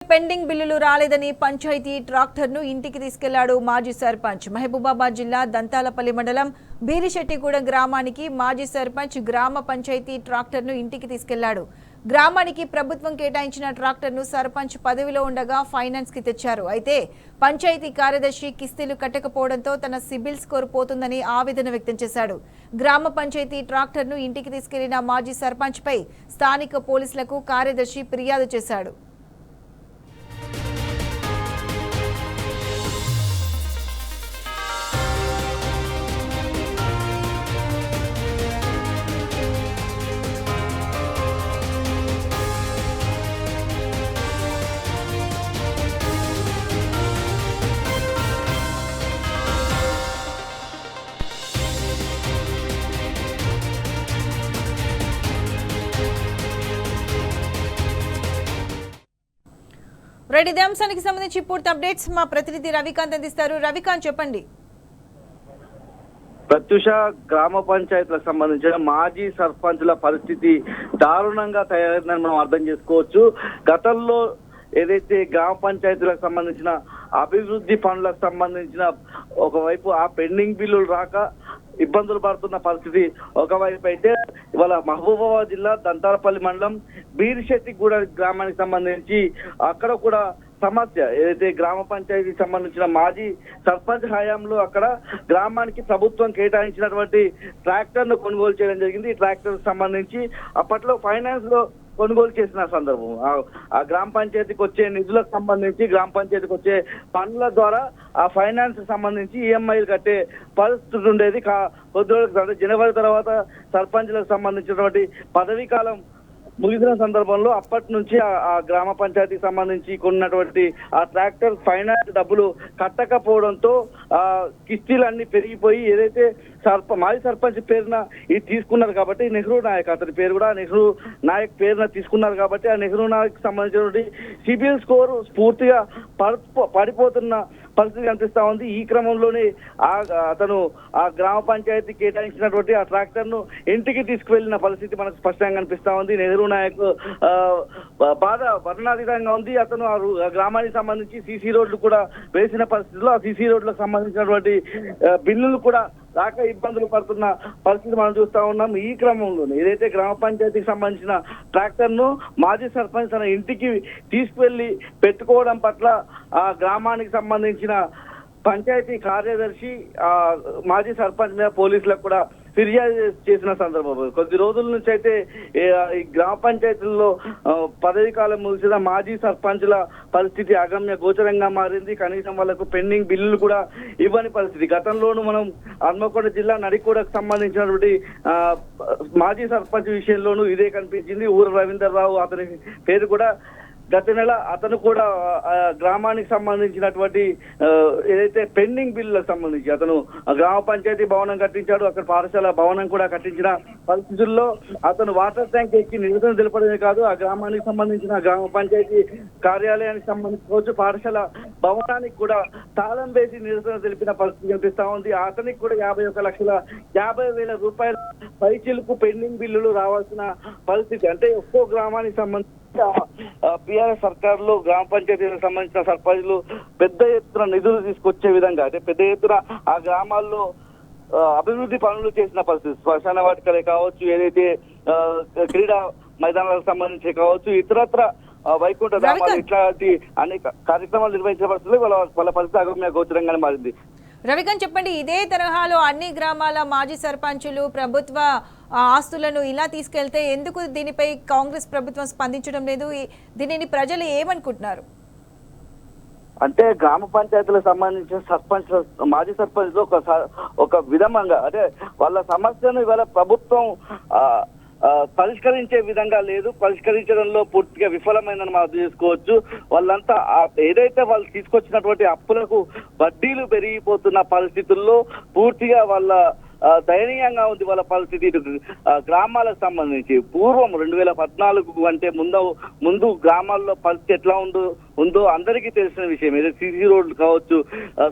Pending బిల్లులు రాలేదని పంచాయతీ ట్రాక్టర్ను ఇంటికి తీసుకెళ్లాడు మాజీ సర్పంచ్. మహబూబాబాద్ జిల్లా దంతాలపల్లి మండలం బీరిశెట్టిగూడెం గ్రామానికి మాజీ సర్పంచ్ గ్రామ పంచాయతీ ట్రాక్టర్ను ఇంటికి తీసుకెళ్లాడు. గ్రామానికి ప్రభుత్వం కేటాయించిన ట్రాక్టర్ను సర్పంచ్ పదవిలో ఉండగా ఫైనాన్స్ కి తెచ్చారు. అయితే పంచాయతీ కార్యదర్శి కిస్తీలు కట్టకపోవడంతో తన సిబిల్ స్కోర్ పోతుందని ఆవేదన వ్యక్తం చేశాడు. గ్రామ పంచాయతీ ట్రాక్టర్ను ఇంటికి తీసుకెళ్లిన మాజీ సర్పంచ్ పై స్థానిక పోలీసులకు కార్యదర్శి ఫిర్యాదు చేశాడు. రెడ్డి, ఇదే అంశానికి సంబంధించి పూర్తి అప్డేట్స్ మా ప్రతినిధి రవికాంత్ అందిస్తారు. రవికాంత్, చెప్పండి. ప్రత్యూష, గ్రామ పంచాయతీలకు సంబంధించిన మాజీ సర్పంచుల పరిస్థితి దారుణంగా తయారైందని మనం అర్థం చేసుకోవచ్చు. గతంలో ఏదైతే గ్రామ పంచాయతీలకు సంబంధించిన అభివృద్ధి పనులకు సంబంధించిన ఒకవైపు ఆ పెండింగ్ బిల్లులు రాక ఇబ్బందులు పడుతున్న పరిస్థితి ఒకవైపు అయితే, ఇవాళ మహబూబాబాద్ జిల్లా దంతాలపల్లి మండలం బీరిశెట్టిగూడెం గ్రామానికి సంబంధించి అక్కడ కూడా సమస్య ఏదైతే గ్రామ పంచాయతీకి సంబంధించిన మాజీ సర్పంచ్ హయాంలో అక్కడ గ్రామానికి ప్రభుత్వం కేటాయించినటువంటి ట్రాక్టర్ ను కొనుగోలు చేయడం జరిగింది. ఈ ట్రాక్టర్ సంబంధించి అప్పట్లో ఫైనాన్స్ లో కొనుగోలు చేసిన సందర్భం, ఆ గ్రామ పంచాయతీకి వచ్చే నిధులకు సంబంధించి గ్రామ పంచాయతీకి వచ్చే పనుల ద్వారా ఆ ఫైనాన్స్ సంబంధించి ఈఎంఐలు కట్టే పరిస్థితి ఉండేది. కొద్ది రోజులకు జనవరి తర్వాత సర్పంచ్లకు సంబంధించినటువంటి పదవీ కాలం ముగిసిన సందర్భంలో అప్పటి నుంచి ఆ గ్రామ పంచాయతీకి సంబంధించి కొన్నటువంటి ఆ ట్రాక్టర్ ఫైనాన్స్ డబ్బులు కట్టకపోవడంతో ఆ కిస్తీలన్నీ పెరిగిపోయి ఏదైతే మాజీ సర్పంచ్ పేరున ఇది తీసుకున్నారు కాబట్టి నెహ్రూ నాయక్, అతని పేరు కూడా నెహ్రూ నాయక్ పేరున తీసుకున్నారు కాబట్టి ఆ నెహ్రూ నాయక్ సంబంధించినటువంటి సిబిల్ స్కోర్ పూర్తిగా పడిపోతున్న పరిస్థితి కనిపిస్తా ఉంది. ఈ క్రమంలోనే అతను ఆ గ్రామ పంచాయతీ కేటాయించినటువంటి ఆ ట్రాక్టర్ ను ఇంటికి తీసుకువెళ్లిన పరిస్థితి మనకు స్పష్టంగా కనిపిస్తా ఉంది. నెహ్రూ నాయక్ బాధ వర్ణాతీతంగా ఉంది. అతను ఆ గ్రామానికి సంబంధించి సీసీ రోడ్లు కూడా వేసిన పరిస్థితిలో ఆ సీసీ రోడ్లకు సంబంధించినటువంటి బిల్లులు కూడా రాక ఇబ్బందులు పడుతున్న పరిస్థితి మనం చూస్తా ఉన్నాం. ఈ క్రమంలోనే ఏదైతే గ్రామ పంచాయతీకి సంబంధించిన ట్రాక్టర్ ను మాజీ సర్పంచ్ తన ఇంటికి తీసుకువెళ్లి పెట్టుకోవడం పట్ల ఆ గ్రామానికి సంబంధించిన పంచాయతీ కార్యదర్శి మాజీ సర్పంచ్ మీద పోలీసులకు కూడా ఫిర్యాదు చేసిన సందర్భం. కొద్ది రోజుల నుంచి అయితే ఈ గ్రామ పంచాయతీల్లో పదవీ కాలం ముగిసిన మాజీ సర్పంచుల పరిస్థితి అగమ్య గోచరంగా మారింది. కనీసం వాళ్ళకు పెండింగ్ బిల్లులు కూడా ఇవ్వని పరిస్థితి. గతంలోనూ మనం హన్మకొండ జిల్లా నడికోడకు సంబంధించినటువంటి మాజీ సర్పంచ్ విషయంలోనూ ఇదే కనిపించింది. ఊర రవీందర్ రావు అతని పేరు కూడా గత నెల అతను కూడా గ్రామానికి సంబంధించినటువంటి ఏదైతే పెండింగ్ బిల్లులకు సంబంధించి అతను గ్రామ పంచాయతీ భవనం కట్టించాడు, అక్కడ పాఠశాల భవనం కూడా కట్టించిన పరిస్థితుల్లో అతను వాటర్ ట్యాంక్ ఎక్కి నిరసన తెలపడమే కాదు, ఆ గ్రామానికి సంబంధించిన గ్రామ పంచాయతీ కార్యాలయానికి సంబంధించుకోవచ్చు పాఠశాల భవనానికి కూడా తాళం వేసి నిరసన తెలిపిన పరిస్థితి కనిపిస్తా ఉంది. అతనికి కూడా 51,50,000 రూపాయల పైచిలకు పెండింగ్ బిల్లులు రావాల్సిన పరిస్థితి. అంటే ఒక్కో గ్రామానికి సంబంధించి బీఆర్ఎస్ సర్కారులో గ్రామ పంచాయతీలకు సంబంధించిన సర్పంచులు పెద్ద ఎత్తున నిధులు తీసుకొచ్చే విధంగా, అంటే పెద్ద ఎత్తున ఆ గ్రామాల్లో అభివృద్ధి పనులు చేసిన పరిస్థితి. శ్మశాన వాటికలే కావచ్చు, ఏదైతే క్రీడా మైదానాలకు సంబంధించి కావచ్చు, ఇతరత్ర వైకుంఠ గ్రామాలు ఇట్లాంటి అనేక కార్యక్రమాలు నిర్వహించిన పరిస్థితులు వాళ్ళ పరిస్థితి అగమ్య గోచరంగానే మారింది. రవికాంత్, చెప్పండి, ఇదే తరహాలో అన్ని గ్రామాల మాజీ సర్పంచులు ప్రభుత్వ ఆస్తులను ఇలా తీసుకెళ్తే ఎందుకు దీనిపై కాంగ్రెస్ ప్రభుత్వం స్పందించడం లేదు? దీనిని ప్రజలు ఏమనుకుంటున్నారు? అంటే గ్రామ పంచాయతీలకు సంబంధించిన సర్పంచ్ మాజీ సర్పంచ్ ఒక విధంగా అంటే వాళ్ళ సమస్యను ఇవాళ ప్రభుత్వం పరిష్కరించే విధంగా లేదు, పరిష్కరించడంలో పూర్తిగా విఫలమైందని మనం అర్థం చేసుకోవచ్చు. వాళ్ళంతా ఏదైతే వాళ్ళు తీసుకొచ్చినటువంటి అప్పులకు వడ్డీలు పెరిగిపోతున్న పరిస్థితుల్లో పూర్తిగా వాళ్ళ దయనీయంగా ఉంది వాళ్ళ పరిస్థితి. గ్రామాలకు సంబంధించి పూర్వం 2014 అంటే ముందు గ్రామాల్లో పరిస్థితి ఎట్లా ఉందో అందరికీ తెలిసిన విషయం. ఏదో సిసి రోడ్లు కావచ్చు,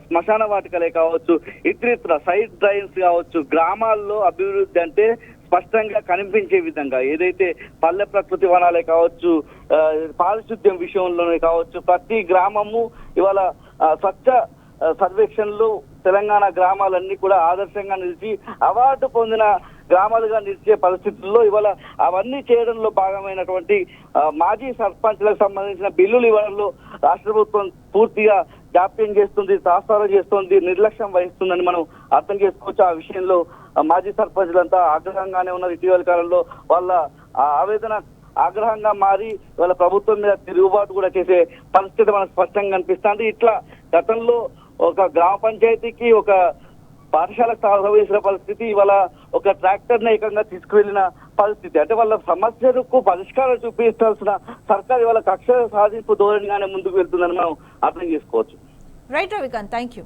శ్మశాన వాటికలే కావచ్చు, ఇతరితర సైడ్ డ్రైన్స్ కావచ్చు, గ్రామాల్లో అభివృద్ధి అంటే స్పష్టంగా కనిపించే విధంగా ఏదైతే పల్లె ప్రకృతి వనాలే కావచ్చు, పారిశుద్ధ్యం విషయంలోనే కావచ్చు, ప్రతి గ్రామము ఇవాళ స్వచ్ఛ సర్వేక్షణలో తెలంగాణ గ్రామాలన్నీ కూడా ఆదర్శంగా నిలిచి అవార్డు పొందిన గ్రామాలుగా నిలిచే పరిస్థితుల్లో ఇవాళ అవన్నీ చేయడంలో భాగమైనటువంటి మాజీ సర్పంచ్లకు సంబంధించిన బిల్లులు ఇవ్వడంలో రాష్ట్ర ప్రభుత్వం పూర్తిగా జాప్యం చేస్తుంది, తాత్సారం చేస్తుంది, నిర్లక్ష్యం వహిస్తుందని మనం అర్థం చేసుకోవచ్చు. ఆ విషయంలో మాజీ సర్పంచ్లంతా ఆగ్రహంగానే ఉన్నారు. ఇటీవల కాలంలో వాళ్ళ ఆవేదన ఆగ్రహంగా మారి వాళ్ళ ప్రభుత్వం మీద తిరుగుబాటు కూడా చేసే పరిస్థితి మనకు స్పష్టంగా కనిపిస్తుంది. ఇట్లా గతంలో ఒక గ్రామ పంచాయతీకి ఒక పాఠశాలకు సాగుచేసిన పరిస్థితి, ఇవాళ ఒక ట్రాక్టర్ ని ఏకంగా తీసుకువెళ్లిన పరిస్థితి. అంటే వాళ్ళ సమస్యలకు పరిష్కారం చూపించాల్సిన సర్కార్ ఇవాళ కక్ష సాధింపు ధోరణిగానే ముందుకు వెళ్తుందని మనం అర్థం చేసుకోవచ్చు. Right Ravikanth, thank you.